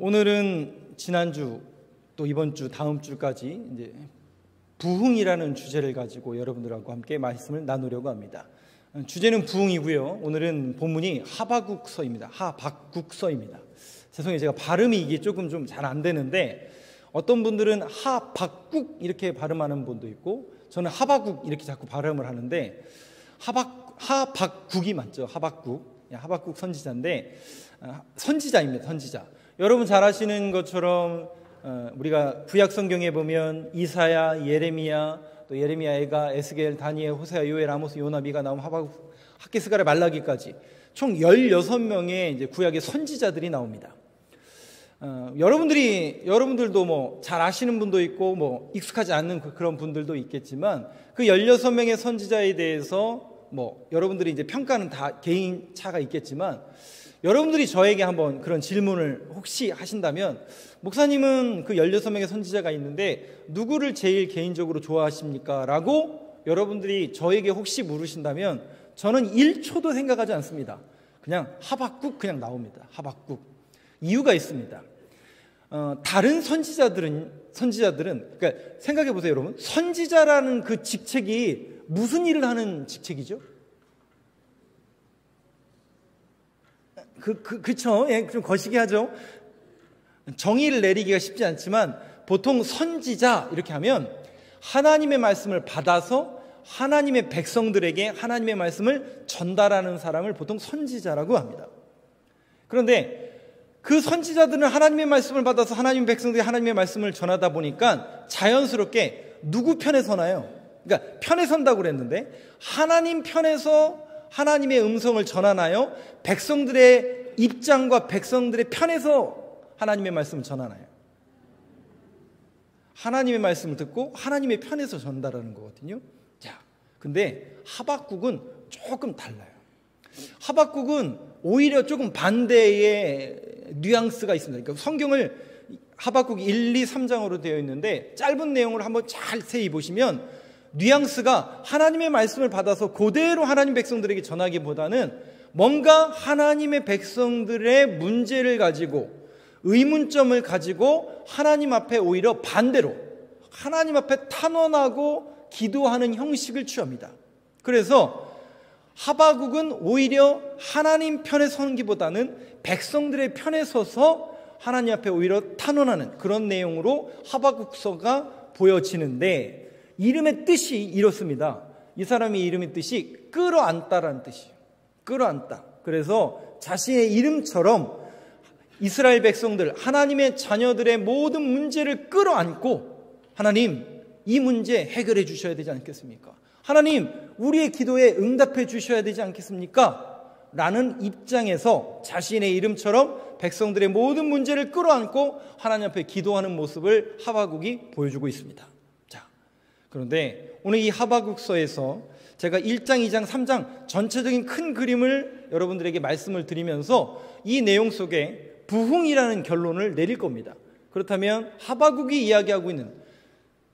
오늘은 지난주 또 이번 주 다음 주까지 이제 부흥이라는 주제를 가지고 여러분들하고 함께 말씀을 나누려고 합니다. 주제는 부흥이고요. 오늘은 본문이 하박국서입니다. 하박국서입니다. 죄송해요. 제가 발음이 이게 조금 좀 잘 안 되는데 어떤 분들은 하박국 이렇게 발음하는 분도 있고 저는 하박국 이렇게 자꾸 발음을 하는데 하박국이 맞죠. 하박국 선지자인데 선지자입니다. 선지자. 여러분 잘 아시는 것처럼 우리가 구약 성경에 보면 이사야, 예레미야, 또 예레미야가 에스겔, 다니엘, 호세아, 요엘, 아모스, 요나, 미가, 나훔, 하박국, 학개스가랴, 말라기까지 총 16명의 이제 구약의 선지자들이 나옵니다. 여러분들도 뭐 잘 아시는 분도 있고 뭐 익숙하지 않는 그런 분들도 있겠지만 그 16명의 선지자에 대해서 뭐 여러분들이 이제 평가는 다 개인 차가 있겠지만 여러분들이 저에게 한번 그런 질문을 혹시 하신다면 목사님은 그 16명의 선지자가 있는데 누구를 제일 개인적으로 좋아하십니까? 라고 여러분들이 저에게 혹시 물으신다면 저는 1초도 생각하지 않습니다. 그냥 하박국 그냥 나옵니다. 하박국. 이유가 있습니다. 다른 선지자들은 그러니까 생각해 보세요, 여러분. 선지자라는 그 직책이 무슨 일을 하는 직책이죠? 그렇죠. 예, 좀 거시기 하죠. 정의를 내리기가 쉽지 않지만 보통 선지자 이렇게 하면 하나님의 말씀을 받아서 하나님의 백성들에게 하나님의 말씀을 전달하는 사람을 보통 선지자라고 합니다. 그런데 그 선지자들은 하나님의 말씀을 받아서 하나님의 백성들이 하나님의 말씀을 전하다 보니까 자연스럽게 누구 편에 서나요? 그러니까 편에 선다고 그랬는데 하나님 편에서 하나님의 음성을 전하나요? 백성들의 입장과 백성들의 편에서 하나님의 말씀을 전하나요? 하나님의 말씀을 듣고 하나님의 편에서 전달하는 거거든요. 자, 근데 하박국은 조금 달라요. 하박국은 오히려 조금 반대의 뉘앙스가 있습니다. 그러니까 성경을 하박국 1, 2, 3장으로 되어 있는데 짧은 내용을 한번 자세히 보시면 뉘앙스가 하나님의 말씀을 받아서 그대로 하나님 백성들에게 전하기보다는 뭔가 하나님의 백성들의 문제를 가지고 의문점을 가지고 하나님 앞에 오히려 반대로 하나님 앞에 탄원하고 기도하는 형식을 취합니다. 그래서 하박국은 오히려 하나님 편에 서기보다는 백성들의 편에 서서 하나님 앞에 오히려 탄원하는 그런 내용으로 하박국서가 보여지는데 이름의 뜻이 이렇습니다. 이 사람의 이름의 뜻이 끌어안다라는 뜻이에요. 끌어안다. 그래서 자신의 이름처럼 이스라엘 백성들, 하나님의 자녀들의 모든 문제를 끌어안고 하나님, 이 문제 해결해 주셔야 되지 않겠습니까? 하나님, 우리의 기도에 응답해 주셔야 되지 않겠습니까? 라는 입장에서 자신의 이름처럼 백성들의 모든 문제를 끌어안고 하나님 앞에 기도하는 모습을 하박국이 보여주고 있습니다. 그런데 오늘 이 하박국서에서 제가 1장, 2장, 3장 전체적인 큰 그림을 여러분들에게 말씀을 드리면서 이 내용 속에 부흥이라는 결론을 내릴 겁니다. 그렇다면 하박국이 이야기하고 있는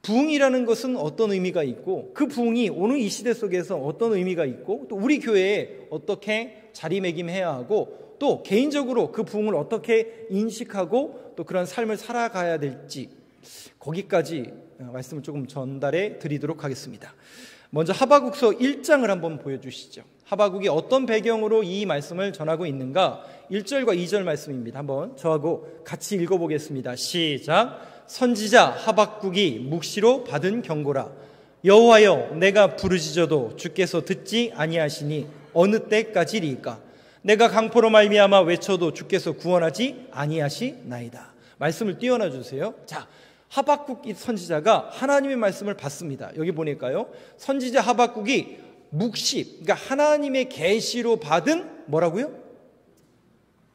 부흥이라는 것은 어떤 의미가 있고 그 부흥이 오늘 이 시대 속에서 어떤 의미가 있고 또 우리 교회에 어떻게 자리매김해야 하고 또 개인적으로 그 부흥을 어떻게 인식하고 또 그런 삶을 살아가야 될지 거기까지 말씀을 조금 전달해 드리도록 하겠습니다. 먼저 하박국서 1장을 한번 보여주시죠. 하박국이 어떤 배경으로 이 말씀을 전하고 있는가? 1절과 2절 말씀입니다. 한번 저하고 같이 읽어보겠습니다. 시작. 선지자 하박국이 묵시로 받은 경고라. 여호와여, 내가 부르짖어도 주께서 듣지 아니하시니 어느 때까지리까? 내가 강포로 말미암아 외쳐도 주께서 구원하지 아니하시나이다. 말씀을 띄워놔 주세요. 자, 하박국 선지자가 하나님의 말씀을 받습니다. 여기 보니까요, 선지자 하박국이 묵시, 그러니까 하나님의 계시로 받은 뭐라고요?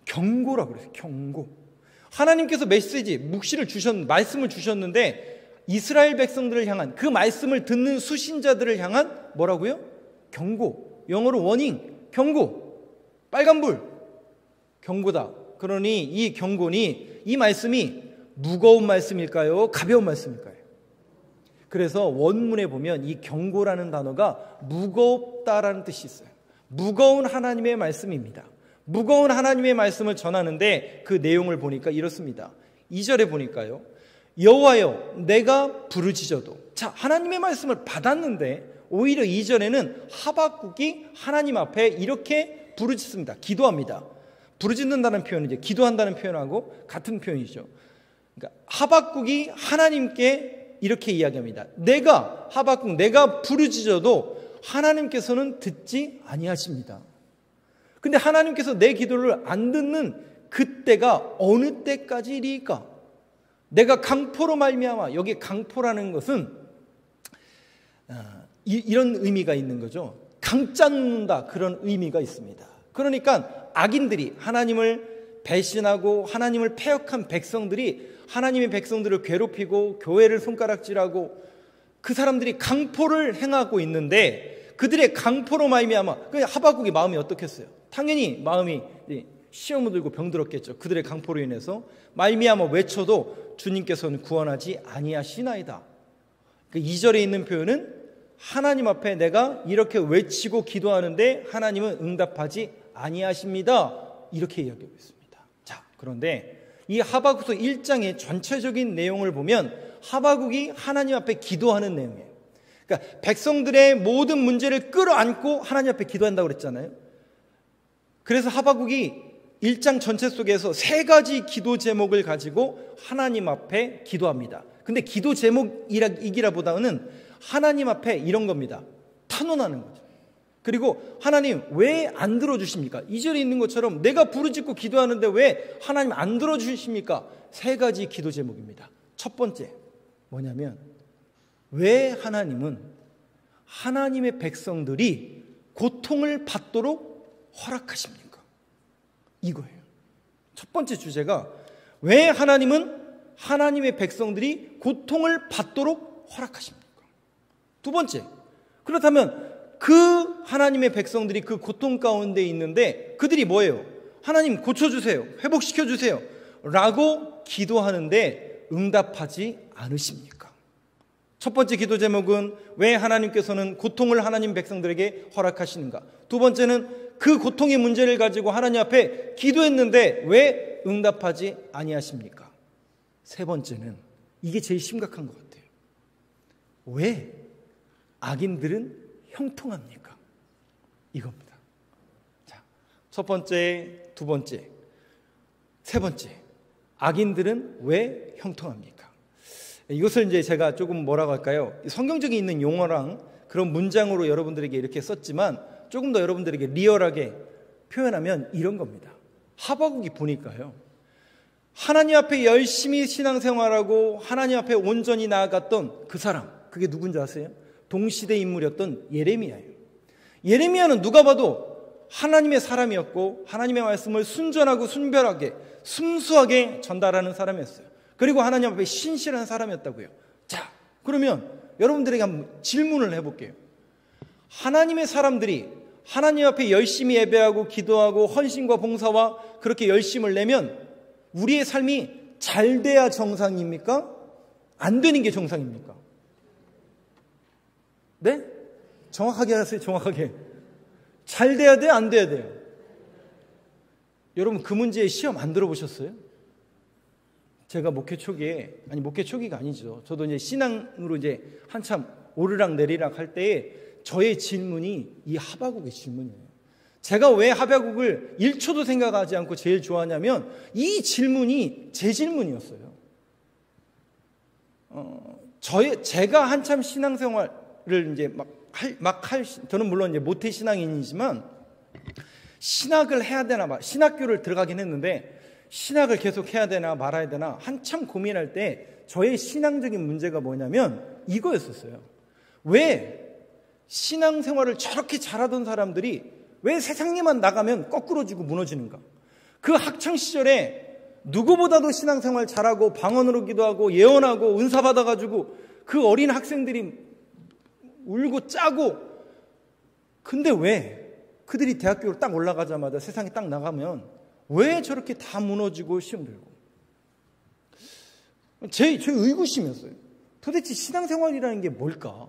경고라고 그랬어요. 경고. 하나님께서 메시지, 묵시를 말씀을 주셨는데 이스라엘 백성들을 향한 그 말씀을 듣는 수신자들을 향한 뭐라고요? 경고. 영어로 워닝, 경고. 빨간불, 경고다. 그러니 이 경고니 이 말씀이 무거운 말씀일까요? 가벼운 말씀일까요? 그래서 원문에 보면 이 경고라는 단어가 무겁다라는 뜻이 있어요. 무거운 하나님의 말씀입니다. 무거운 하나님의 말씀을 전하는데 그 내용을 보니까 이렇습니다. 2절에 보니까요. 여호와여 내가 부르짖어도. 자, 하나님의 말씀을 받았는데 오히려 2절에는 하박국이 하나님 앞에 이렇게 부르짖습니다. 기도합니다. 부르짖는다는 표현은 이제 기도한다는 표현하고 같은 표현이죠. 그러니까 하박국이 하나님께 이렇게 이야기합니다. 하박국 내가 부르짖어도 하나님께서는 듣지 아니하십니다. 근데 하나님께서 내 기도를 안 듣는 그때가 어느 때까지리까? 내가 강포로 말미암아. 여기 강포라는 것은 이런 의미가 있는 거죠. 강짜는다, 그런 의미가 있습니다. 그러니까 악인들이, 하나님을 배신하고 하나님을 패역한 백성들이 하나님의 백성들을 괴롭히고 교회를 손가락질하고 그 사람들이 강포를 행하고 있는데 그들의 강포로 말미암아. 하박국의 마음이 어떻겠어요? 당연히 마음이 시험을 들고 병들었겠죠. 그들의 강포로 인해서 말미암아 외쳐도 주님께서는 구원하지 아니하시나이다. 2절에 있는 표현은 하나님 앞에 내가 이렇게 외치고 기도하는데 하나님은 응답하지 아니하십니다. 이렇게 이야기하고 있습니다. 자, 그런데 이 하박국서 1장의 전체적인 내용을 보면 하박국이 하나님 앞에 기도하는 내용이에요. 그러니까 백성들의 모든 문제를 끌어안고 하나님 앞에 기도한다고 그랬잖아요. 그래서 하박국이 1장 전체 속에서 3가지 기도 제목을 가지고 하나님 앞에 기도합니다. 근데 기도 제목이기라 보다는 하나님 앞에 이런 겁니다. 탄원하는 거죠. 그리고 하나님 왜 안 들어주십니까? 2절에 있는 것처럼 내가 부르짖고 기도하는데 왜 하나님 안 들어주십니까? 3가지 기도 제목입니다. 첫 번째 뭐냐면 왜 하나님은 하나님의 백성들이 고통을 받도록 허락하십니까? 이거예요. 첫 번째 주제가 왜 하나님은 하나님의 백성들이 고통을 받도록 허락하십니까? 두 번째, 그렇다면 그 하나님의 백성들이 그 고통 가운데 있는데 그들이 뭐예요? 하나님 고쳐주세요, 회복시켜주세요 라고 기도하는데 응답하지 않으십니까? 첫 번째 기도 제목은 왜 하나님께서는 고통을 하나님 백성들에게 허락하시는가? 두 번째는 그 고통의 문제를 가지고 하나님 앞에 기도했는데 왜 응답하지 아니하십니까? 세 번째는 이게 제일 심각한 것 같아요. 왜 악인들은 형통합니까? 이겁니다. 자, 첫 번째, 두 번째, 세 번째, 악인들은 왜 형통합니까? 이것을 이제 제가 조금 뭐라고 할까요? 성경적에 있는 용어랑 그런 문장으로 여러분들에게 이렇게 썼지만 조금 더 여러분들에게 리얼하게 표현하면 이런 겁니다. 하박국이 보니까요, 하나님 앞에 열심히 신앙생활하고 하나님 앞에 온전히 나아갔던 그 사람, 그게 누군지 아세요? 동시대 인물이었던 예레미야예요. 예레미야는 누가 봐도 하나님의 사람이었고 하나님의 말씀을 순전하고 순별하게 순수하게 전달하는 사람이었어요. 그리고 하나님 앞에 신실한 사람이었다고요. 자, 그러면 여러분들에게 한번 질문을 해볼게요. 하나님의 사람들이 하나님 앞에 열심히 예배하고 기도하고 헌신과 봉사와 그렇게 열심을 내면 우리의 삶이 잘 돼야 정상입니까? 안 되는 게 정상입니까? 네? 정확하게 하세요. 정확하게. 잘 돼야 돼요? 안 돼야 돼요? 여러분 그 문제에 시험 안 들어보셨어요? 제가 목회 초기에, 아니 목회 초기가 아니죠. 저도 이제 신앙으로 이제 한참 오르락 내리락 할 때에 저의 질문이 이 하박국의 질문이에요. 제가 왜 하박국을 1초도 생각하지 않고 제일 좋아하냐면 이 질문이 제 질문이었어요. 제가 한참 신앙생활을 이제 저는 물론 이제 모태 신앙인이지만 신학을 해야 되나 신학교를 들어가긴 했는데 신학을 계속 해야 되나 말아야 되나 한참 고민할 때 저의 신앙적인 문제가 뭐냐면 이거였었어요. 왜 신앙생활을 저렇게 잘하던 사람들이 왜 세상에만 나가면 거꾸로지고 무너지는가? 그 학창시절에 누구보다도 신앙생활 잘하고 방언으로 기도하고 예언하고 은사 받아가지고 그 어린 학생들이 울고 짜고, 근데 왜 그들이 대학교로 딱 올라가자마자 세상에 딱 나가면 왜 저렇게 다 무너지고 시험 들고? 제 의구심이었어요. 도대체 신앙생활이라는 게 뭘까?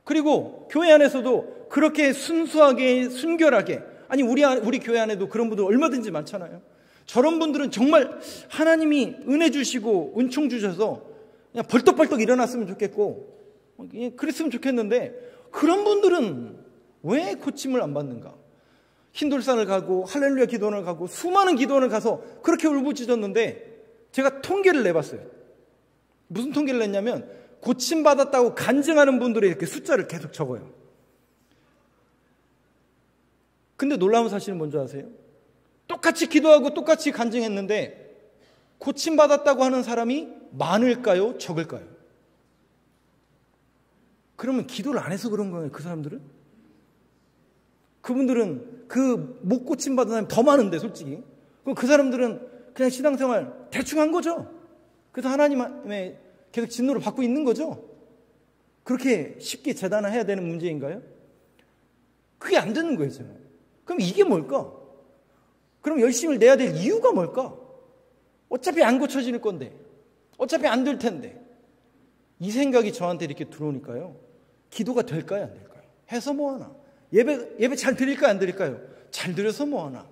그리고 교회 안에서도 그렇게 순수하게 순결하게 아니 우리 교회 안에도 그런 분들 얼마든지 많잖아요. 저런 분들은 정말 하나님이 은혜 주시고 은총 주셔서 그냥 벌떡벌떡 일어났으면 좋겠고 그랬으면 좋겠는데, 그런 분들은 왜 고침을 안 받는가? 흰돌산을 가고 할렐루야 기도원을 가고 수많은 기도원을 가서 그렇게 울부짖었는데, 제가 통계를 내봤어요. 무슨 통계를 냈냐면, 고침받았다고 간증하는 분들의 이렇게 숫자를 계속 적어요. 근데 놀라운 사실은 뭔지 아세요? 똑같이 기도하고 똑같이 간증했는데 고침받았다고 하는 사람이 많을까요? 적을까요? 그러면 기도를 안 해서 그런 거예요, 그 사람들은? 그분들은 그 못 고침받은 사람이 더 많은데, 솔직히. 그럼 그 사람들은 그냥 신앙생활 대충 한 거죠. 그래서 하나님의 계속 진노를 받고 있는 거죠. 그렇게 쉽게 재단해야 되는 문제인가요? 그게 안 되는 거예요, 저는. 그럼 이게 뭘까? 그럼 열심을 내야 될 이유가 뭘까? 어차피 안 고쳐질 건데, 어차피 안 될 텐데. 이 생각이 저한테 이렇게 들어오니까요, 기도가 될까요, 안 될까요? 해서 뭐하나? 예배 잘 드릴까요, 안 드릴까요? 잘 드려서 뭐하나?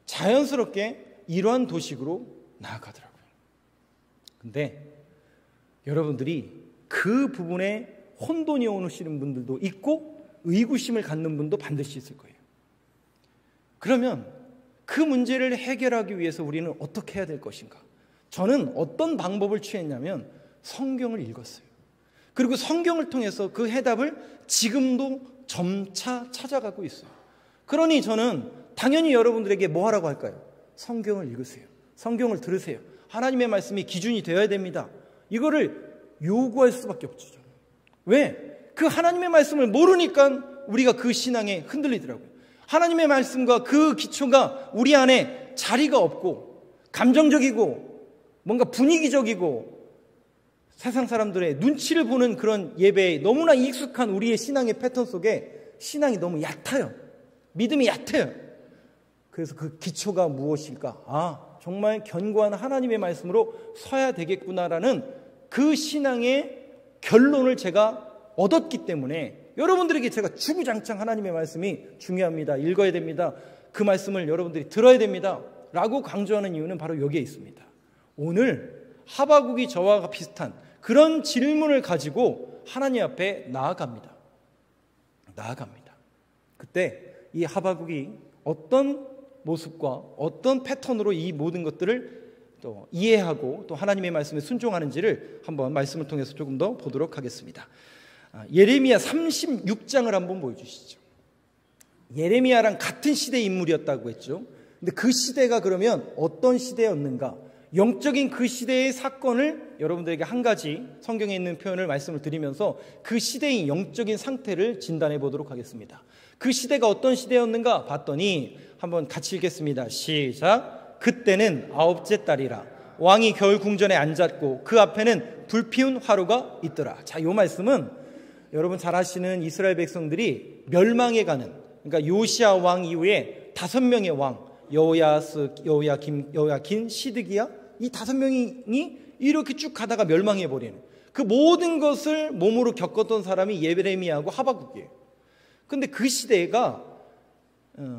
자연스럽게 이러한 도식으로 나아가더라고요. 근데 여러분들이 그 부분에 혼돈이 오시는 분들도 있고 의구심을 갖는 분도 반드시 있을 거예요. 그러면 그 문제를 해결하기 위해서 우리는 어떻게 해야 될 것인가? 저는 어떤 방법을 취했냐면 성경을 읽었어요. 그리고 성경을 통해서 그 해답을 지금도 점차 찾아가고 있어요. 그러니 저는 당연히 여러분들에게 뭐 하라고 할까요? 성경을 읽으세요. 성경을 들으세요. 하나님의 말씀이 기준이 되어야 됩니다. 이거를 요구할 수밖에 없죠, 저는. 왜? 그 하나님의 말씀을 모르니까 우리가 그 신앙에 흔들리더라고요. 하나님의 말씀과 그 기초가 우리 안에 자리가 없고 감정적이고 뭔가 분위기적이고 세상 사람들의 눈치를 보는 그런 예배에 너무나 익숙한 우리의 신앙의 패턴 속에 신앙이 너무 얕아요. 믿음이 얕아요. 그래서 그 기초가 무엇일까? 아, 정말 견고한 하나님의 말씀으로 서야 되겠구나라는 그 신앙의 결론을 제가 얻었기 때문에 여러분들에게 제가 주구장창 하나님의 말씀이 중요합니다. 읽어야 됩니다. 그 말씀을 여러분들이 들어야 됩니다. 라고 강조하는 이유는 바로 여기에 있습니다. 오늘 하바국이 저와 비슷한 그런 질문을 가지고 하나님 앞에 나아갑니다. 그때 이 하바국이 어떤 모습과 어떤 패턴으로 이 모든 것들을 또 이해하고 또 하나님의 말씀에 순종하는지를 한번 말씀을 통해서 조금 더 보도록 하겠습니다. 예레미야 36장을 한번 보여주시죠. 예레미야랑 같은 시대의 인물이었다고 했죠. 근데 그 시대가 그러면 어떤 시대였는가? 영적인 그 시대의 사건을 여러분들에게 한 가지 성경에 있는 표현을 말씀을 드리면서 그 시대의 영적인 상태를 진단해 보도록 하겠습니다. 그 시대가 어떤 시대였는가 봤더니 한번 같이 읽겠습니다. 시작. 그때는 9째 달이라. 왕이 겨울 궁전에 앉았고 그 앞에는 불피운 화로가 있더라. 자, 이 말씀은 여러분 잘 아시는 이스라엘 백성들이 멸망해 가는, 그러니까 요시야 왕 이후에 5명의 왕, 여호야스, 여호야긴, 시드기야, 이 5명이 이렇게 쭉 가다가 멸망해 버리는 그 모든 것을 몸으로 겪었던 사람이 예레미야하고 하바국이에요. 근데 그 시대가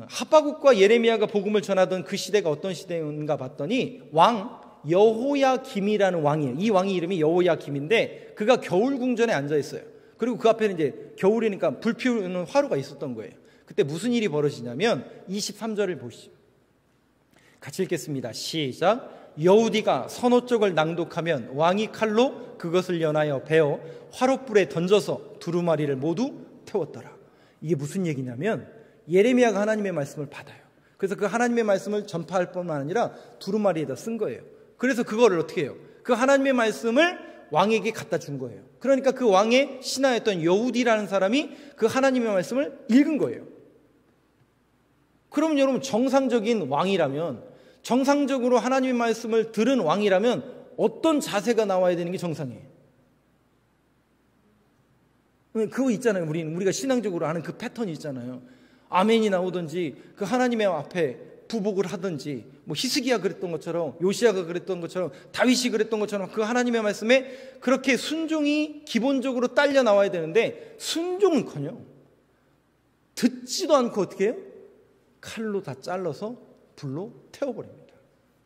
하바국과 예레미야가 복음을 전하던 그 시대가 어떤 시대인가 봤더니 왕 여호야김이라는 왕이에요. 이 왕의 이름이 여호야김인데 그가 겨울 궁전에 앉아 있어요. 그리고 그 앞에는 이제 겨울이니까 불 피우는 화로가 있었던 거예요. 그때 무슨 일이 벌어지냐면 23절을 보시죠. 같이 읽겠습니다. 시작. 여우디가 선호 쪽을 낭독하면 왕이 칼로 그것을 연하여 베어 화롯불에 던져서 두루마리를 모두 태웠더라. 이게 무슨 얘기냐면 예레미야가 하나님의 말씀을 받아요. 그래서 그 하나님의 말씀을 전파할 뿐만 아니라 두루마리에다 쓴 거예요. 그래서 그거를 어떻게 해요? 그 하나님의 말씀을 왕에게 갖다 준 거예요. 그러니까 그 왕의 신하였던 여우디라는 사람이 그 하나님의 말씀을 읽은 거예요. 그러면 여러분 정상적인 왕이라면, 정상적으로 하나님의 말씀을 들은 왕이라면 어떤 자세가 나와야 되는 게 정상이에요? 그거 있잖아요. 우리가 신앙적으로 아는 그 패턴이 있잖아요. 아멘이 나오든지 그 하나님의 앞에 부복을 하든지, 뭐 히스기야 그랬던 것처럼, 요시야가 그랬던 것처럼, 다윗이 그랬던 것처럼 그 하나님의 말씀에 그렇게 순종이 기본적으로 딸려 나와야 되는데 순종은커녕 듣지도 않고 어떻게 해요? 칼로 다 잘라서 불로 태워버립니다.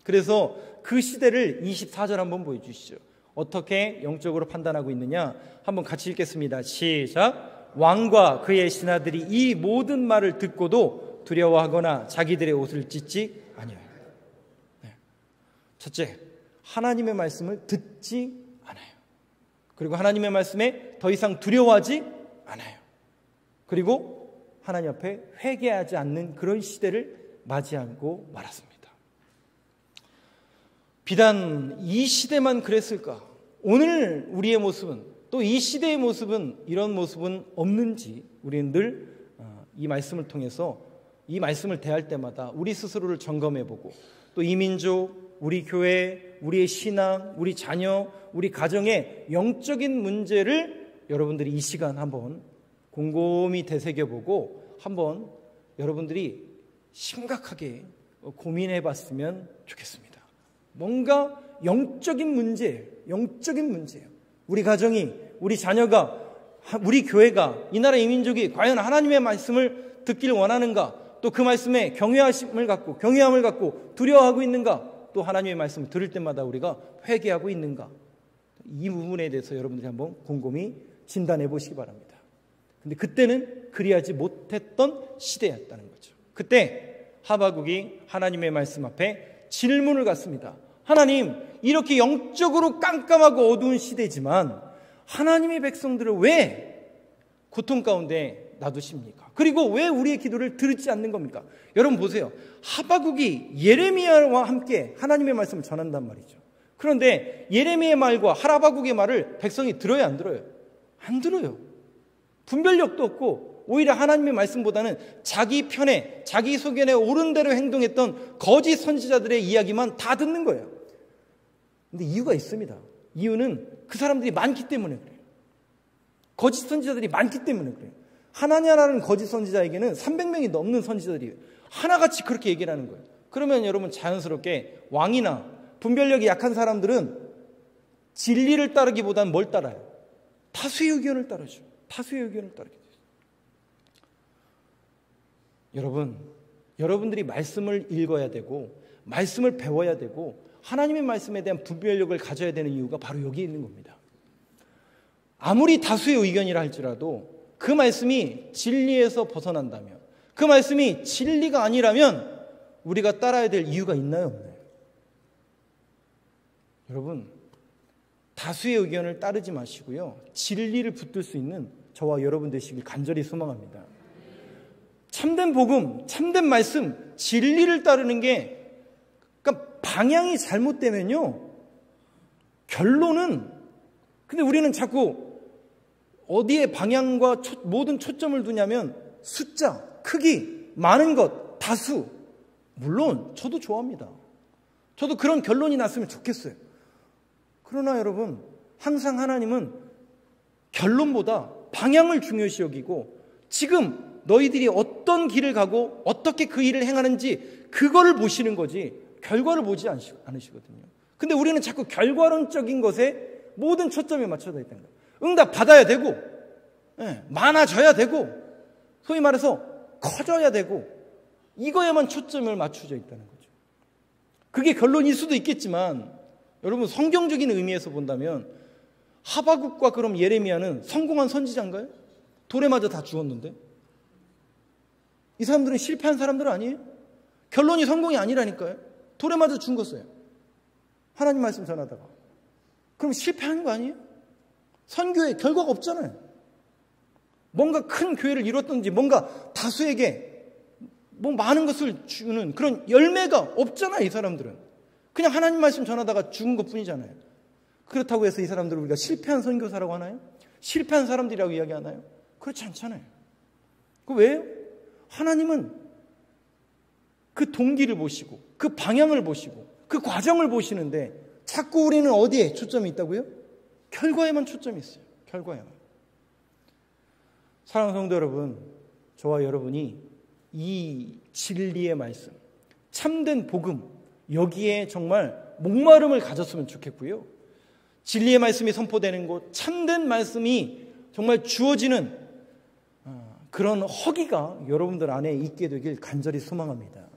그래서 그 시대를 24절 한번 보여주시죠. 어떻게 영적으로 판단하고 있느냐 한번 같이 읽겠습니다. 시작. 왕과 그의 신하들이 이 모든 말을 듣고도 두려워하거나 자기들의 옷을 찢지 아니하여. 첫째, 하나님의 말씀을 듣지 않아요. 그리고 하나님의 말씀에 더 이상 두려워하지 않아요. 그리고 하나님 앞에 회개하지 않는 그런 시대를 맞이하고 말았습니다. 비단 이 시대만 그랬을까? 오늘 우리의 모습은, 또 이 시대의 모습은, 이런 모습은 없는지 우리는 늘 이 말씀을 통해서 이 말씀을 대할 때마다 우리 스스로를 점검해보고, 또 이 민족, 우리 교회, 우리의 신앙, 우리 자녀, 우리 가정의 영적인 문제를 여러분들이 이 시간 한번 곰곰이 되새겨보고 한번 여러분들이 심각하게 고민해봤으면 좋겠습니다. 뭔가 영적인 문제예요. 우리 가정이, 우리 자녀가, 우리 교회가, 이 나라 이 민족이 과연 하나님의 말씀을 듣기를 원하는가? 또 그 말씀에 경외함을 갖고 두려워하고 있는가? 또 하나님의 말씀을 들을 때마다 우리가 회개하고 있는가? 이 부분에 대해서 여러분들이 한번 곰곰이 진단해 보시기 바랍니다. 근데 그때는 그리하지 못했던 시대였다는 거죠. 그때 하박국이 하나님의 말씀 앞에 질문을 갖습니다. 하나님, 이렇게 영적으로 깜깜하고 어두운 시대지만 하나님의 백성들을 왜 고통 가운데 놔두십니까? 그리고 왜 우리의 기도를 들지 않는 겁니까? 여러분 보세요. 하박국이 예레미야와 함께 하나님의 말씀을 전한단 말이죠. 그런데 예레미야의 말과 하박국의 말을 백성이 들어요, 안 들어요? 안 들어요. 분별력도 없고 오히려 하나님의 말씀보다는 자기 편에, 자기 소견에 옳은 대로 행동했던 거짓 선지자들의 이야기만 다 듣는 거예요. 근데 이유가 있습니다. 이유는 그 사람들이 많기 때문에 그래요. 거짓 선지자들이 많기 때문에 그래요. 하나냐라는 거짓 선지자에게는 300명이 넘는 선지자들이 하나같이 그렇게 얘기를 하는 거예요. 그러면 여러분 자연스럽게 왕이나 분별력이 약한 사람들은 진리를 따르기보다는 뭘 따라요? 다수의 의견을 따르죠. 다수의 의견을 따르게 돼요. 여러분들이 말씀을 읽어야 되고 말씀을 배워야 되고 하나님의 말씀에 대한 분별력을 가져야 되는 이유가 바로 여기에 있는 겁니다. 아무리 다수의 의견이라 할지라도 그 말씀이 진리에서 벗어난다면, 그 말씀이 진리가 아니라면 우리가 따라야 될 이유가 있나요, 없나요? 여러분, 다수의 의견을 따르지 마시고요, 진리를 붙들 수 있는 저와 여러분 되시길 간절히 소망합니다. 참된 복음, 참된 말씀, 진리를 따르는 게, 그러니까 방향이 잘못되면요, 결론은, 근데 우리는 자꾸 어디에 방향과 모든 초점을 두냐면 숫자, 크기, 많은 것, 다수. 물론 저도 좋아합니다. 저도 그런 결론이 났으면 좋겠어요. 그러나 여러분, 항상 하나님은 결론보다 방향을 중요시 여기고 지금 너희들이 어떤 길을 가고 어떻게 그 일을 행하는지 그거를 보시는 거지 결과를 보지 않으시거든요. 근데 우리는 자꾸 결과론적인 것에 모든 초점이 맞춰져 있다는 거예요. 응답 받아야 되고, 많아져야 되고, 소위 말해서 커져야 되고, 이거에만 초점을 맞춰져 있다는 거죠. 그게 결론일 수도 있겠지만 여러분 성경적인 의미에서 본다면 하박국과 그럼 예레미야는 성공한 선지자인가요? 돌에 맞아 다 죽었는데. 이 사람들은 실패한 사람들 아니에요? 결론이 성공이 아니라니까요. 돌에 맞아 죽었어요. 하나님 말씀 전하다가. 그럼 실패한 거 아니에요? 선교에 결과가 없잖아요. 뭔가 큰 교회를 이뤘든지 뭔가 다수에게 뭐 많은 것을 주는 그런 열매가 없잖아요. 이 사람들은 그냥 하나님 말씀 전하다가 죽은 것뿐이잖아요. 그렇다고 해서 이 사람들을 우리가 실패한 선교사라고 하나요? 실패한 사람들이라고 이야기하나요? 그렇지 않잖아요. 그 왜요? 하나님은 그 동기를 보시고 그 방향을 보시고 그 과정을 보시는데 자꾸 우리는 어디에 초점이 있다고요? 결과에만 초점이 있어요. 결과에만. 사랑하는 성도 여러분, 저와 여러분이 이 진리의 말씀, 참된 복음, 여기에 정말 목마름을 가졌으면 좋겠고요. 진리의 말씀이 선포되는 곳, 참된 말씀이 정말 주어지는 그런 허기가 여러분들 안에 있게 되길 간절히 소망합니다.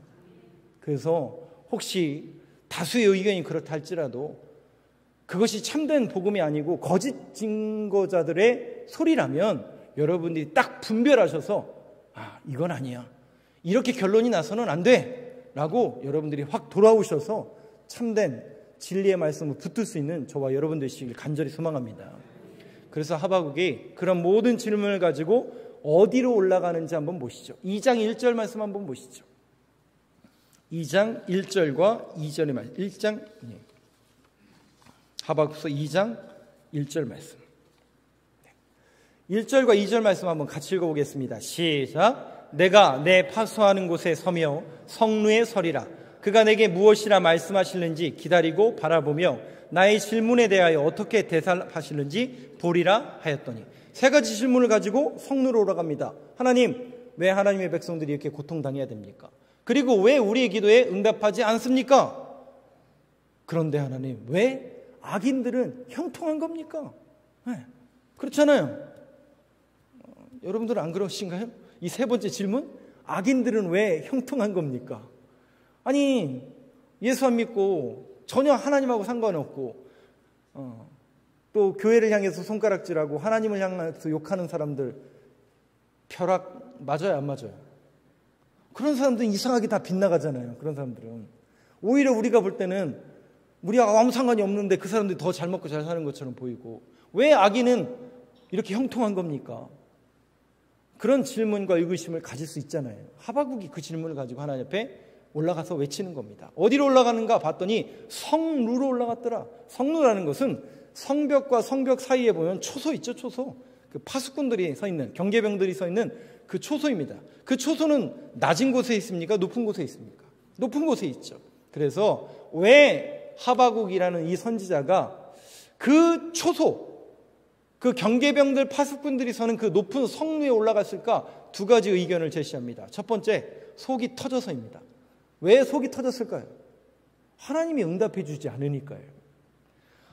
그래서 혹시 다수의 의견이 그렇다 할지라도 그것이 참된 복음이 아니고 거짓 증거자들의 소리라면 여러분들이 딱 분별하셔서 이건 아니야, 이렇게 결론이 나서는 안 돼 라고 여러분들이 확 돌아오셔서 참된 진리의 말씀을 붙들 수 있는 저와 여러분 되시길 간절히 소망합니다. 그래서 하박국이 그런 모든 질문을 가지고 어디로 올라가는지 한번 보시죠. 2장 1절 말씀 한번 보시죠. 2장 1절과 2절의 말씀. 하박국서 2장 1절 말씀. 1절과 2절 말씀 한번 같이 읽어보겠습니다. 시작. 내가 내 파수하는 곳에 서며 성루에 서리라. 그가 내게 무엇이라 말씀하실는지 기다리고 바라보며 나의 질문에 대하여 어떻게 대답하실는지 보리라 하였더니, 세 가지 질문을 가지고 성루로 올라갑니다. 하나님, 왜 하나님의 백성들이 이렇게 고통당해야 됩니까? 그리고 왜 우리의 기도에 응답하지 않습니까? 그런데 하나님, 왜 악인들은 형통한 겁니까? 네, 그렇잖아요. 여러분들은 안 그러신가요? 이 세 번째 질문, 악인들은 왜 형통한 겁니까? 아니, 예수 안 믿고 전혀 하나님하고 상관없고 또 교회를 향해서 손가락질하고 하나님을 향해서 욕하는 사람들, 벼락 맞아요, 안 맞아요? 그런 사람들은 이상하게 다 빗나가잖아요. 그런 사람들은 오히려 우리가 볼 때는 우리하고 아무 상관이 없는데 그 사람들이 더 잘 먹고 잘 사는 것처럼 보이고, 왜 악인은 이렇게 형통한 겁니까? 그런 질문과 의구심을 가질 수 있잖아요. 하박국이 그 질문을 가지고 하나님 앞에 올라가서 외치는 겁니다. 어디로 올라가는가 봤더니 성루로 올라갔더라. 성루라는 것은 성벽과 성벽 사이에 보면 초소 있죠, 초소. 그 파수꾼들이 서 있는, 경계병들이 서 있는 그 초소입니다. 그 초소는 낮은 곳에 있습니까? 높은 곳에 있습니까? 높은 곳에 있죠. 그래서 왜 하박국이라는 이 선지자가 그 초소, 그 경계병들, 파수꾼들이 서는 그 높은 성루에 올라갔을까? 두 가지 의견을 제시합니다. 첫 번째, 속이 터져서입니다. 왜 속이 터졌을까요? 하나님이 응답해 주지 않으니까요.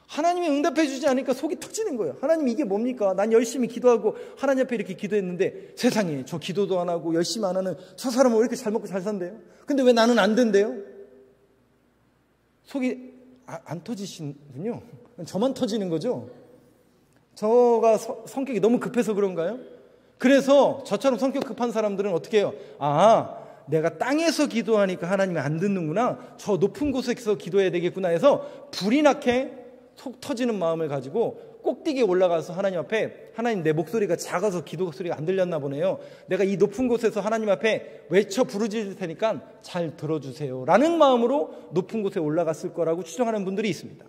하나님이 응답해 주지 않으니까 속이 터지는 거예요. 하나님, 이게 뭡니까? 난 열심히 기도하고 하나님 앞에 이렇게 기도했는데 세상에 저 기도도 안 하고 열심히 안 하는 저 사람은 왜 이렇게 잘 먹고 잘 산대요? 근데 왜 나는 안 된대요? 속이 안 터지시는군요. 저만 터지는 거죠. 저가 성격이 너무 급해서 그런가요? 그래서 저처럼 성격 급한 사람들은 어떻게 해요? 내가 땅에서 기도하니까 하나님이 안 듣는구나, 저 높은 곳에서 기도해야 되겠구나 해서 불이 나게 속 터지는 마음을 가지고 꼭대기에 올라가서 하나님 앞에, 하나님, 내 목소리가 작아서 기도 소리가 안 들렸나 보네요. 내가 이 높은 곳에서 하나님 앞에 외쳐 부르짖을 테니까 잘 들어주세요 라는 마음으로 높은 곳에 올라갔을 거라고 추정하는 분들이 있습니다.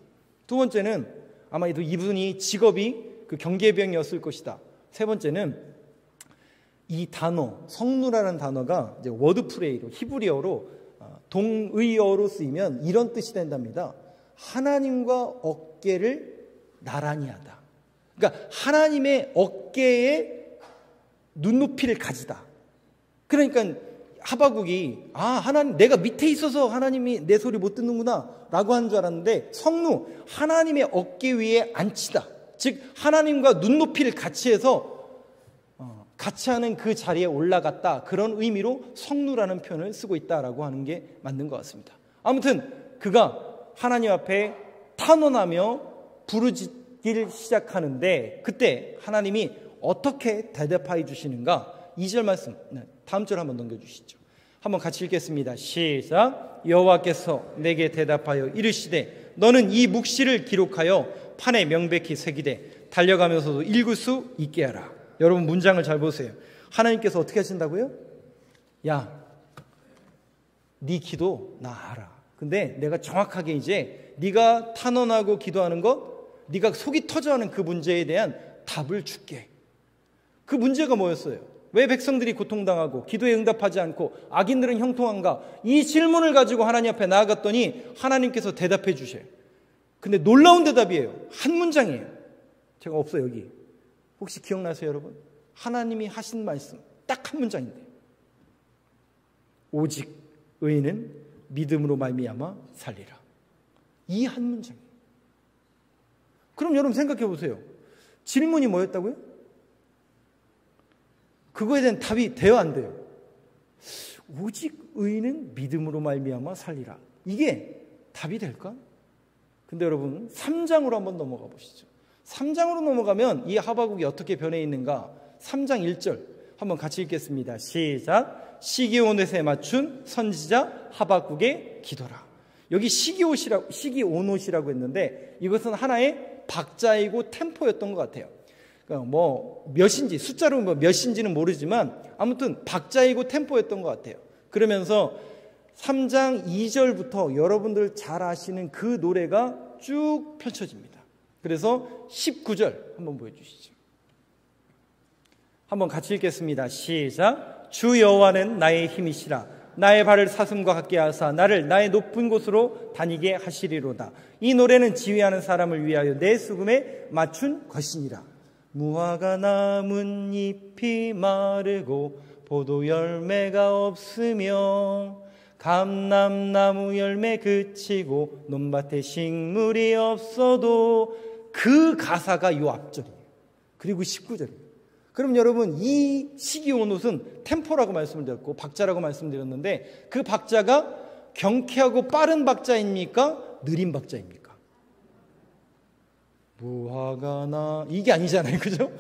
두 번째는 아마도 이분이 직업이 그 경계병이었을 것이다. 세 번째는 이 단어, 성루라는 단어가 이제 워드프레이로, 히브리어로, 동의어로 쓰이면 이런 뜻이 된답니다. 하나님과 어깨를 나란히 하다. 그러니까 하나님의 어깨에 눈높이를 가지다. 그러니까 하박국이 하나님, 내가 밑에 있어서 하나님이 내 소리 못 듣는구나 라고 하는 줄 알았는데, 성루, 하나님의 어깨 위에 앉히다. 즉 하나님과 눈높이를 같이 해서 같이 하는 그 자리에 올라갔다. 그런 의미로 성루라는 표현을 쓰고 있다라고 하는 게 맞는 것 같습니다. 아무튼 그가 하나님 앞에 탄원하며 부르짖기를 시작하는데, 그때 하나님이 어떻게 대답해 주시는가? 2절 말씀, 다음 절 한번 넘겨주시죠. 한번 같이 읽겠습니다. 시작. 여호와께서 내게 대답하여 이르시되 너는 이 묵시를 기록하여 판에 명백히 새기되 달려가면서도 읽을 수 있게 하라. 여러분 문장을 잘 보세요. 하나님께서 어떻게 하신다고요? 야, 네 기도 나 알아. 근데 내가 정확하게 이제 네가 탄원하고 기도하는 것, 네가 속이 터져하는 그 문제에 대한 답을 줄게. 그 문제가 뭐였어요? 왜 백성들이 고통당하고 기도에 응답하지 않고 악인들은 형통한가? 이 질문을 가지고 하나님 앞에 나아갔더니 하나님께서 대답해 주셔요. 근데 놀라운 대답이에요. 한 문장이에요. 제가 없어요, 여기. 혹시 기억나세요, 여러분? 하나님이 하신 말씀 딱 한 문장인데, 오직 의인은 믿음으로 말미암아 살리라. 이 한 문장이에요. 그럼 여러분 생각해 보세요. 질문이 뭐였다고요? 그거에 대한 답이 돼요, 안 돼요? 오직 의인은 믿음으로 말미암아 살리라. 이게 답이 될까? 근데 여러분 3장으로 한번 넘어가 보시죠. 3장으로 넘어가면 이 하박국이 어떻게 변해 있는가? 3장 1절 한번 같이 읽겠습니다. 시작. 시기온옷에 맞춘 선지자 하박국의 기도라. 여기 시기온옷이라고 했는데 이것은 하나의 박자이고 템포였던 것 같아요. 그러니까 뭐 몇인지 숫자로 뭐 몇인지는 모르지만 아무튼 박자이고 템포였던 것 같아요. 그러면서 3장 2절부터 여러분들 잘 아시는 그 노래가 쭉 펼쳐집니다. 그래서 19절 한번 보여주시죠. 한번 같이 읽겠습니다. 시작. 주 여호와는 나의 힘이시라. 나의 발을 사슴과 같게 하사 나를 나의 높은 곳으로 다니게 하시리로다. 이 노래는 지휘하는 사람을 위하여 내 수금에 맞춘 것이니라. 무화과 나뭇 잎이 마르고 포도 열매가 없으며 감람나무 열매 그치고 논밭에 식물이 없어도 그 가사가 요 앞절이에요. 그리고 19절이에요. 그럼 여러분 이 시기온옷은 템포라고 말씀을 드렸고 박자라고 말씀드렸는데 그 박자가 경쾌하고 빠른 박자입니까? 느린 박자입니까? 무화과나 이게 아니잖아요. 그죠?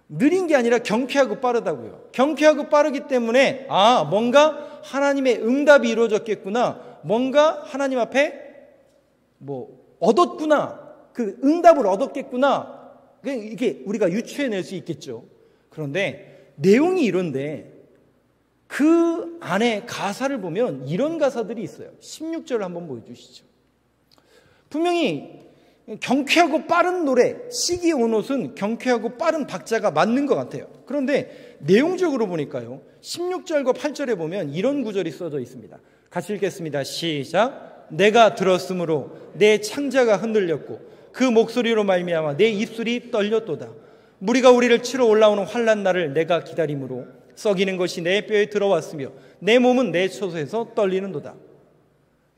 느린 게 아니라 경쾌하고 빠르다고요. 경쾌하고 빠르기 때문에 뭔가 하나님의 응답이 이루어졌겠구나. 뭔가 하나님 앞에 뭐 얻었구나. 그 응답을 얻었겠구나. 이게 우리가 유추해낼 수 있겠죠. 그런데 내용이 이런데 그 안에 가사를 보면 이런 가사들이 있어요. 16절을 한번 보여주시죠. 분명히 경쾌하고 빠른 노래, 시기온옷은 경쾌하고 빠른 박자가 맞는 것 같아요. 그런데 내용적으로 보니까요. 16절과 8절에 보면 이런 구절이 써져 있습니다. 같이 읽겠습니다. 시작. 내가 들었으므로 내 창자가 흔들렸고 그 목소리로 말미암아 내 입술이 떨렸도다. 무리가 우리를 치러 올라오는 환난 날을 내가 기다림으로 썩이는 것이 내 뼈에 들어왔으며 내 몸은 내 처소에서 떨리는도다.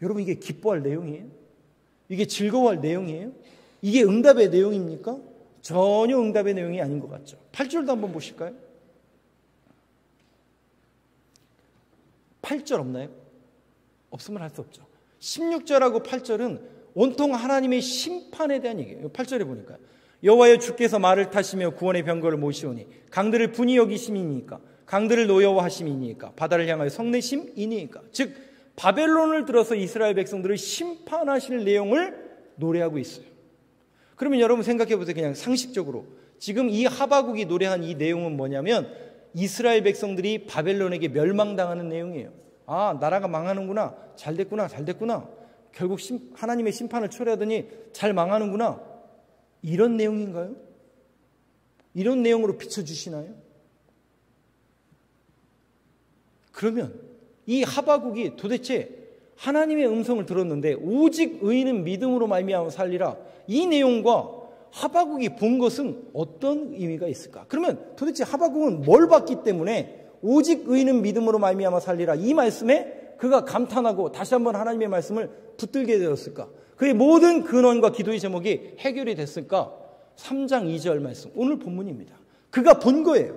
여러분 이게 기뻐할 내용이에요? 이게 즐거워할 내용이에요? 이게 응답의 내용입니까? 전혀 응답의 내용이 아닌 것 같죠. 8절도 한번 보실까요? 8절 없나요? 없으면 할 수 없죠. 16절하고 8절은 온통 하나님의 심판에 대한 얘기예요. 8절에 보니까 여호와여 주께서 말을 타시며 구원의 병거를 모시오니 강들을 분이 여기심이니까 강들을 노여워하심이니까 바다를 향하여 성내심이니까 즉 바벨론을 들어서 이스라엘 백성들을 심판하실 내용을 노래하고 있어요. 그러면 여러분 생각해 보세요. 그냥 상식적으로 지금 이 하박국이 노래한 이 내용은 뭐냐면 이스라엘 백성들이 바벨론에게 멸망당하는 내용이에요. 나라가 망하는구나. 잘 됐구나. 결국 하나님의 심판을 초래하더니 잘 망하는구나. 이런 내용인가요? 이런 내용으로 비춰주시나요? 그러면 이 하박국이 도대체 하나님의 음성을 들었는데 오직 의인은 믿음으로 말미암아 살리라. 이 내용과 하박국이 본 것은 어떤 의미가 있을까? 그러면 도대체 하박국은 뭘 봤기 때문에 오직 의인은 믿음으로 말미암아 살리라. 이 말씀에 그가 감탄하고 다시 한번 하나님의 말씀을 붙들게 되었을까? 그의 모든 근원과 기도의 제목이 해결이 됐을까? 3장 2절 말씀, 오늘 본문입니다. 그가 본 거예요.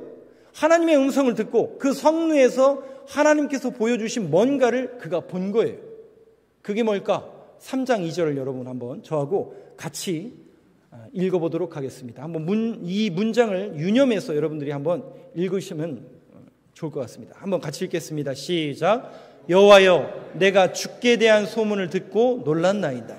하나님의 음성을 듣고 그 성루에서 하나님께서 보여주신 뭔가를 그가 본 거예요. 그게 뭘까? 3장 2절을 여러분 한번 저하고 같이 읽어보도록 하겠습니다. 한번 이 문장을 유념해서 여러분들이 한번 읽으시면 좋을 것 같습니다. 한번 같이 읽겠습니다. 시작. 여호와여 내가 주께 대한 소문을 듣고 놀랐나이다.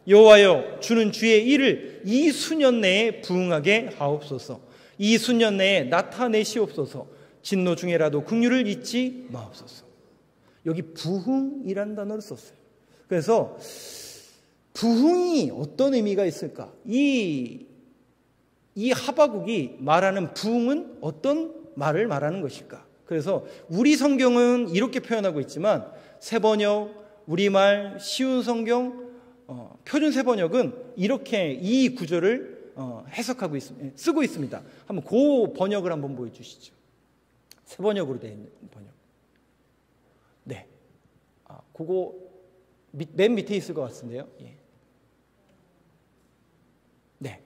여호와여 주는 주의 일을 이 수년 내에 부응하게 하옵소서. 이 수년 내에 나타내시옵소서. 진노 중에라도 긍휼을 잊지 마옵소서. 여기 부흥이라는 단어를 썼어요. 그래서 부흥이 어떤 의미가 있을까? 이 하박국이 말하는 부흥은 어떤 말을 말하는 것일까? 그래서 우리 성경은 이렇게 표현하고 있지만 새번역, 우리말, 쉬운 성경, 표준 새번역은 이렇게 이 구절을 해석하고 있습니다. 쓰고 있습니다. 한번 그 번역을 한번 보여주시죠. 새번역으로 되어 있는 번역. 네, 그거 맨 밑에 있을 것 같은데요. 예. 네,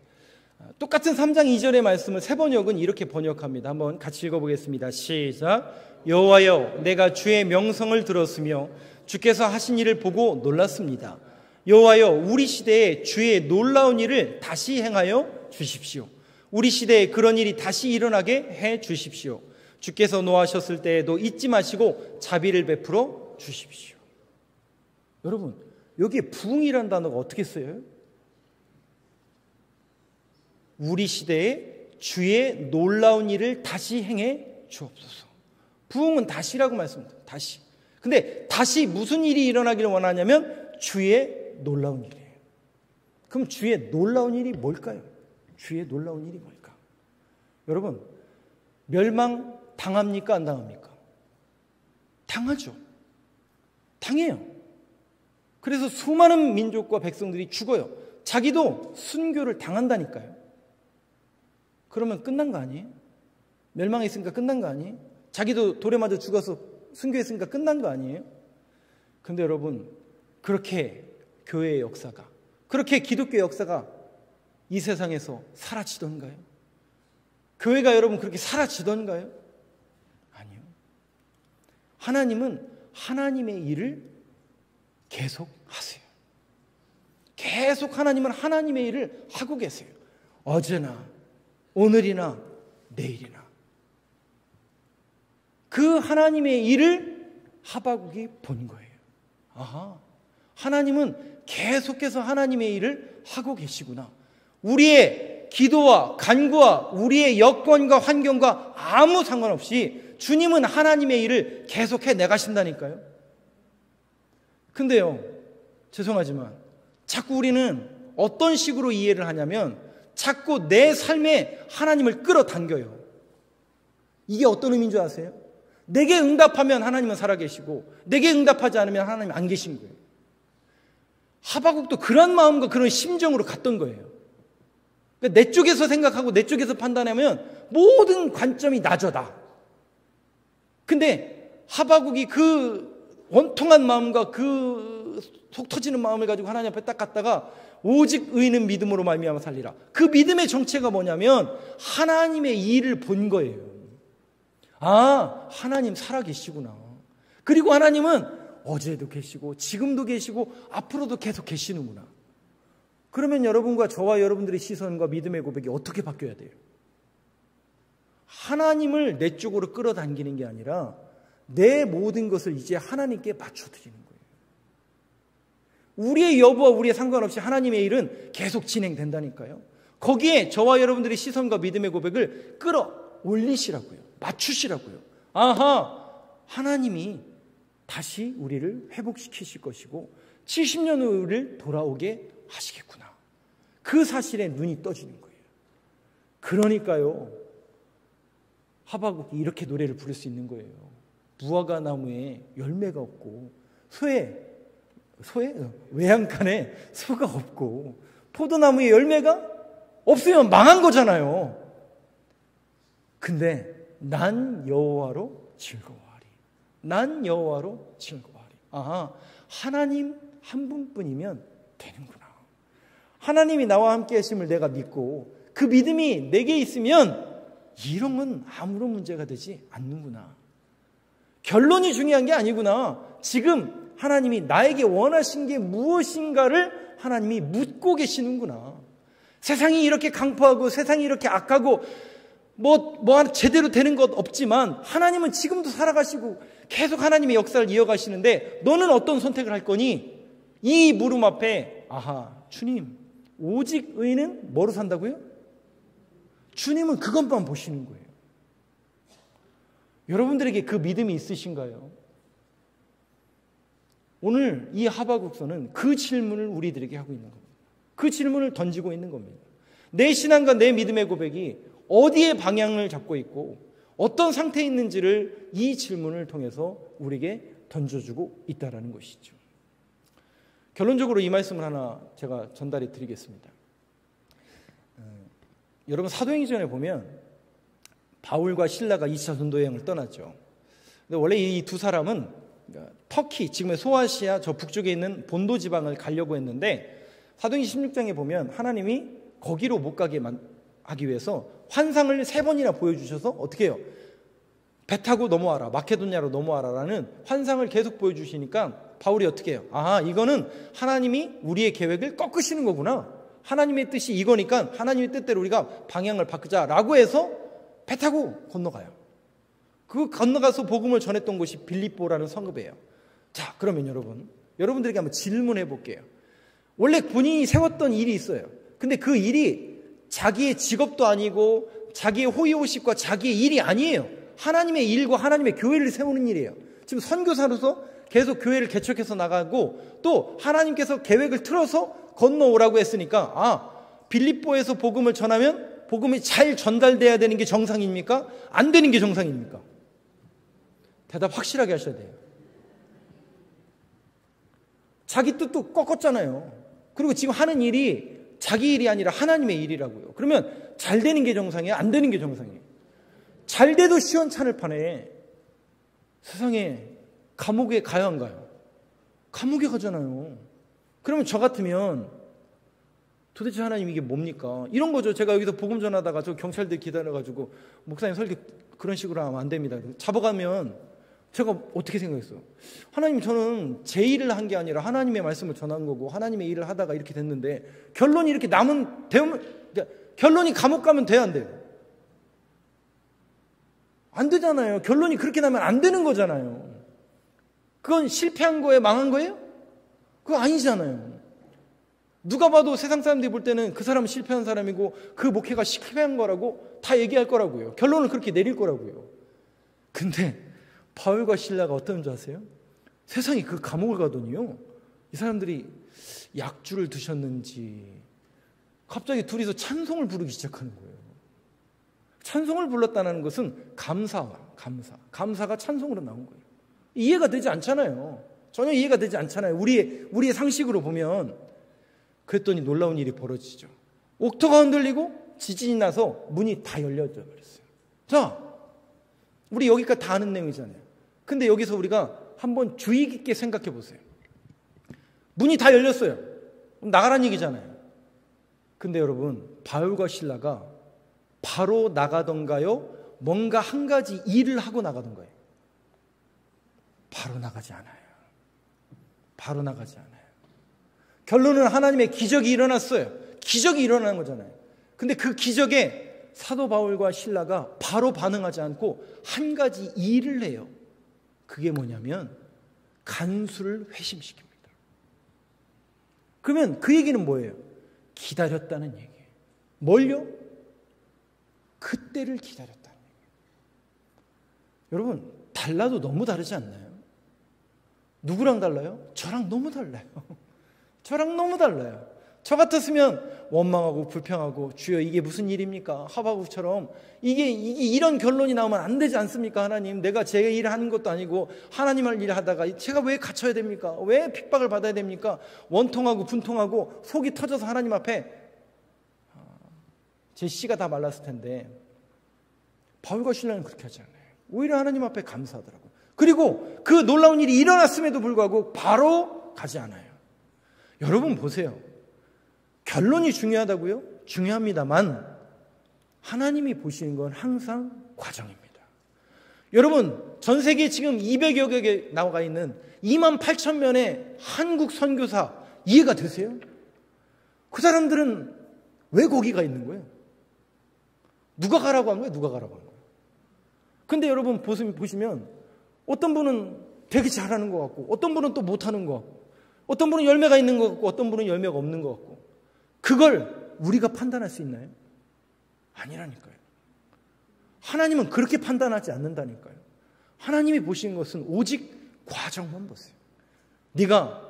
똑같은 3장 2절의 말씀을 새 번역은 이렇게 번역합니다. 한번 같이 읽어보겠습니다. 시작. 여호와여, 내가 주의 명성을 들었으며 주께서 하신 일을 보고 놀랐습니다. 여호와여, 우리 시대에 주의 놀라운 일을 다시 행하여 주십시오. 우리 시대에 그런 일이 다시 일어나게 해 주십시오. 주께서 노하셨을 때에도 잊지 마시고 자비를 베풀어 주십시오. 여러분, 여기에 부흥이라는 단어가 어떻게 쓰여요? 우리 시대에 주의 놀라운 일을 다시 행해 주옵소서. 부흥은 다시라고 말씀드립니다. 다시. 근데 다시 무슨 일이 일어나기를 원하냐면 주의 놀라운 일이에요. 그럼 주의 놀라운 일이 뭘까요? 주의 놀라운 일이 뭘까? 여러분, 멸망 당합니까? 안 당합니까? 당하죠. 당해요. 그래서 수많은 민족과 백성들이 죽어요. 자기도 순교를 당한다니까요. 그러면 끝난 거 아니에요? 멸망했으니까 끝난 거 아니에요? 자기도 돌에 맞아 죽어서 순교했으니까 끝난 거 아니에요? 근데 여러분, 그렇게 교회의 역사가, 그렇게 기독교의 역사가 이 세상에서 사라지던가요? 교회가 여러분 그렇게 사라지던가요? 아니요. 하나님은 하나님의 일을 계속 하세요. 계속 하나님은 하나님의 일을 하고 계세요. 어제나 오늘이나 내일이나. 그 하나님의 일을 하박국이 본 거예요. 아하, 하나님은 계속해서 하나님의 일을 하고 계시구나. 우리의 기도와 간구와 우리의 여건과 환경과 아무 상관없이 주님은 하나님의 일을 계속해 내가신다니까요. 근데요, 죄송하지만 자꾸 우리는 어떤 식으로 이해를 하냐면 자꾸 내 삶에 하나님을 끌어당겨요. 이게 어떤 의미인 줄 아세요? 내게 응답하면 하나님은 살아계시고 내게 응답하지 않으면 하나님 안 계신 거예요. 하박국도 그런 마음과 그런 심정으로 갔던 거예요. 그러니까 내 쪽에서 생각하고 내 쪽에서 판단하면 모든 관점이 나저다. 근데 하박국이 그 원통한 마음과 그 속 터지는 마음을 가지고 하나님 앞에 딱 갔다가 오직 의인은 믿음으로 말미암아 살리라. 그 믿음의 정체가 뭐냐면 하나님의 일을 본 거예요. 아, 하나님 살아계시구나. 그리고 하나님은 어제도 계시고 지금도 계시고 앞으로도 계속 계시는구나. 그러면 여러분과 저와 여러분들의 시선과 믿음의 고백이 어떻게 바뀌어야 돼요? 하나님을 내 쪽으로 끌어당기는 게 아니라 내 모든 것을 이제 하나님께 맞춰드리는 거예요. 우리의 여부와 우리의 상관없이 하나님의 일은 계속 진행된다니까요. 거기에 저와 여러분들의 시선과 믿음의 고백을 끌어올리시라고요. 맞추시라고요. 아하, 하나님이 다시 우리를 회복시키실 것이고 70년 후 우리를 돌아오게 하시겠구나. 그 사실에 눈이 떠지는 거예요. 그러니까요, 하박국이 이렇게 노래를 부를 수 있는 거예요. 무화과 나무에 열매가 없고 외양간에 소가 없고 포도나무에 열매가 없으면 망한 거잖아요. 근데 난 여호와로 즐거워하리. 난 여호와로 즐거워하리. 아하, 하나님 한 분뿐이면 되는구나. 하나님이 나와 함께 하심을 내가 믿고 그 믿음이 내게 있으면 이런 건 아무런 문제가 되지 않는구나. 결론이 중요한 게 아니구나. 지금 하나님이 나에게 원하신 게 무엇인가를 하나님이 묻고 계시는구나. 세상이 이렇게 강포하고 세상이 이렇게 악하고 하나 제대로 되는 것 없지만 하나님은 지금도 살아가시고 계속 하나님의 역사를 이어가시는데 너는 어떤 선택을 할 거니? 이 물음 앞에 아하, 주님, 오직 의인은 뭐로 산다고요? 주님은 그것만 보시는 거예요. 여러분들에게 그 믿음이 있으신가요? 오늘 이 하박국서는 그 질문을 우리들에게 하고 있는 겁니다. 그 질문을 던지고 있는 겁니다. 내 신앙과 내 믿음의 고백이 어디에 방향을 잡고 있고 어떤 상태에 있는지를 이 질문을 통해서 우리에게 던져주고 있다는 것이죠. 결론적으로 이 말씀을 하나 제가 전달해 드리겠습니다. 여러분, 사도행전에 보면 바울과 실라가 2차 전도 여행을 떠났죠. 근데 원래 이 두 사람은 터키, 지금의 소아시아 저 북쪽에 있는 본도 지방을 가려고 했는데 사도행전 16장에 보면 하나님이 거기로 못 가게 하기 위해서 환상을 3번이나 보여주셔서 어떻게 해요? 배 타고 넘어와라, 마케도냐로 넘어와라라는 환상을 계속 보여주시니까 바울이 어떻게 해요? 아, 이거는 하나님이 우리의 계획을 꺾으시는 거구나. 하나님의 뜻이 이거니까 하나님의 뜻대로 우리가 방향을 바꾸자라고 해서 배 타고 건너가요. 그 건너가서 복음을 전했던 곳이 빌립보라는 성읍이에요. 자, 그러면 여러분들에게 한번 질문해 볼게요. 원래 본인이 세웠던 일이 있어요. 근데 그 일이 자기의 직업도 아니고 자기의 호의호식과 자기의 일이 아니에요. 하나님의 일과 하나님의 교회를 세우는 일이에요. 지금 선교사로서 계속 교회를 개척해서 나가고 또 하나님께서 계획을 틀어서 건너오라고 했으니까 빌립보에서 복음을 전하면 복음이 잘 전달돼야 되는 게 정상입니까? 안 되는 게 정상입니까? 대답 확실하게 하셔야 돼요. 자기 뜻도 꺾었잖아요. 그리고 지금 하는 일이 자기 일이 아니라 하나님의 일이라고요. 그러면 잘 되는 게 정상이에요? 안 되는 게 정상이에요? 잘 돼도 시원찮을 판에 세상에 감옥에 가야 안 가요? 감옥에 가잖아요. 그러면 저 같으면 도대체 하나님 이게 뭡니까? 이런 거죠. 제가 여기서 복음 전하다가 저 경찰들 기다려가지고 목사님 설교 그런 식으로 하면 안 됩니다. 잡아가면 제가 어떻게 생각했어요? 하나님, 저는 제 일을 한 게 아니라 하나님의 말씀을 전한 거고 하나님의 일을 하다가 이렇게 됐는데 결론이 이렇게 남은 결론이 감옥 가면 돼야 안 돼요? 안 되잖아요. 결론이 그렇게 나면 안 되는 거잖아요. 그건 실패한 거예요? 망한 거예요? 그거 아니잖아요. 누가 봐도 세상 사람들이 볼 때는 그 사람은 실패한 사람이고 그 목회가 실패한 거라고 다 얘기할 거라고요. 결론을 그렇게 내릴 거라고요. 근데 바울과 실라가 어떤 줄 아세요? 세상에 그 감옥을 가더니요, 이 사람들이 약주를 드셨는지 갑자기 둘이서 찬송을 부르기 시작하는 거예요. 찬송을 불렀다는 것은 감사가 찬송으로 나온 거예요. 이해가 되지 않잖아요. 전혀 이해가 되지 않잖아요. 우리의 상식으로 보면. 그랬더니 놀라운 일이 벌어지죠. 옥토가 흔들리고 지진이 나서 문이 다 열려져 버렸어요. 자, 우리 여기까지 다 아는 내용이잖아요. 근데 여기서 우리가 한번 주의 깊게 생각해 보세요. 문이 다 열렸어요. 나가란 얘기잖아요. 근데 여러분, 바울과 실라가 바로 나가던가요? 뭔가 한 가지 일을 하고 나가던가요? 바로 나가지 않아요. 바로 나가지 않아요. 결론은 하나님의 기적이 일어났어요. 기적이 일어나는 거잖아요. 근데 그 기적에 사도 바울과 실라가 바로 반응하지 않고 한 가지 일을 해요. 그게 뭐냐면 간수를 회심시킵니다. 그러면 그 얘기는 뭐예요? 기다렸다는 얘기예요. 뭘요? 그때를 기다렸다는 얘기예요. 여러분, 달라도 너무 다르지 않나요? 누구랑 달라요? 저랑 너무 달라요. 저랑 너무 달라요. 저 같았으면 원망하고 불평하고, 주여 이게 무슨 일입니까? 하박국처럼 이게 이런 결론이 나오면 안 되지 않습니까? 하나님, 내가 제 일을 하는 것도 아니고 하나님 일 하다가 제가 왜 갇혀야 됩니까? 왜 핍박을 받아야 됩니까? 원통하고 분통하고 속이 터져서 하나님 앞에 제 씨가 다 말랐을 텐데, 바울과 실라는 그렇게 하지 않아요. 오히려 하나님 앞에 감사하더라고요. 그리고 그 놀라운 일이 일어났음에도 불구하고 바로 가지 않아요. 여러분 보세요. 결론이 중요하다고요? 중요합니다만 하나님이 보시는 건 항상 과정입니다. 여러분, 전 세계에 지금 200여 개에 나와 있는 28,000명의 한국 선교사 이해가 되세요? 그 사람들은 왜 거기가 있는 거예요? 누가 가라고 한 거예요? 누가 가라고 한 거예요? 근데 여러분 보시면 어떤 분은 되게 잘하는 것 같고 어떤 분은 또 못하는 것 같고 어떤 분은 열매가 있는 것 같고 어떤 분은 열매가 없는 것 같고, 그걸 우리가 판단할 수 있나요? 아니라니까요. 하나님은 그렇게 판단하지 않는다니까요. 하나님이 보시는 것은 오직 과정만 보세요. 네가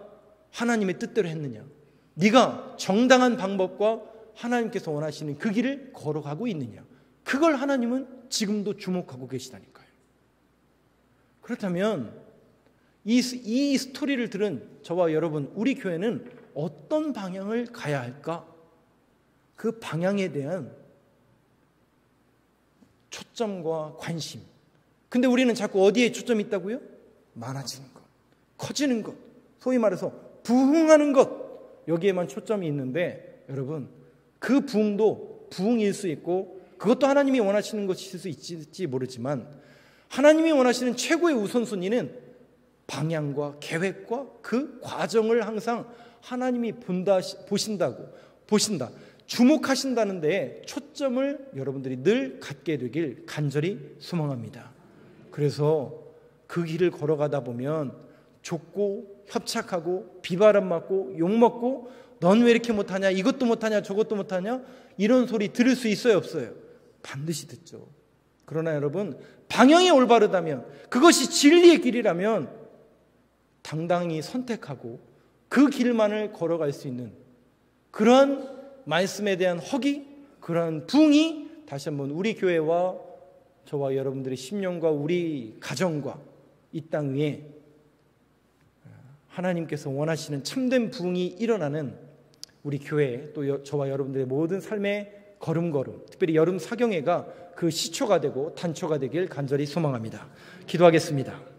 하나님의 뜻대로 했느냐, 네가 정당한 방법과 하나님께서 원하시는 그 길을 걸어가고 있느냐, 그걸 하나님은 지금도 주목하고 계시다니까요. 그렇다면 이 스토리를 들은 저와 여러분, 우리 교회는 어떤 방향을 가야 할까? 그 방향에 대한 초점과 관심. 근데 우리는 자꾸 어디에 초점이 있다고요? 많아지는 것, 커지는 것, 소위 말해서 부흥하는 것, 여기에만 초점이 있는데, 여러분, 그 부흥도 부흥일 수 있고 그것도 하나님이 원하시는 것일 수 있을지 모르지만 하나님이 원하시는 최고의 우선순위는 방향과 계획과 그 과정을 항상 하나님이 보신다, 주목하신다는 데에 초점을 여러분들이 늘 갖게 되길 간절히 소망합니다. 그래서 그 길을 걸어가다 보면 좁고 협착하고 비바람 맞고 욕먹고 넌 왜 이렇게 못하냐, 이것도 못하냐, 저것도 못하냐, 이런 소리 들을 수 있어요, 없어요? 반드시 듣죠. 그러나 여러분, 방향이 올바르다면, 그것이 진리의 길이라면 당당히 선택하고 그 길만을 걸어갈 수 있는 그러한 말씀에 대한 허기, 그러한 부흥이 다시 한번 우리 교회와 저와 여러분들의 심령과 우리 가정과 이 땅 위에 하나님께서 원하시는 참된 부흥이 일어나는 우리 교회 또 저와 여러분들의 모든 삶의 걸음걸음, 특별히 여름 사경회가 그 시초가 되고 단초가 되길 간절히 소망합니다. 기도하겠습니다.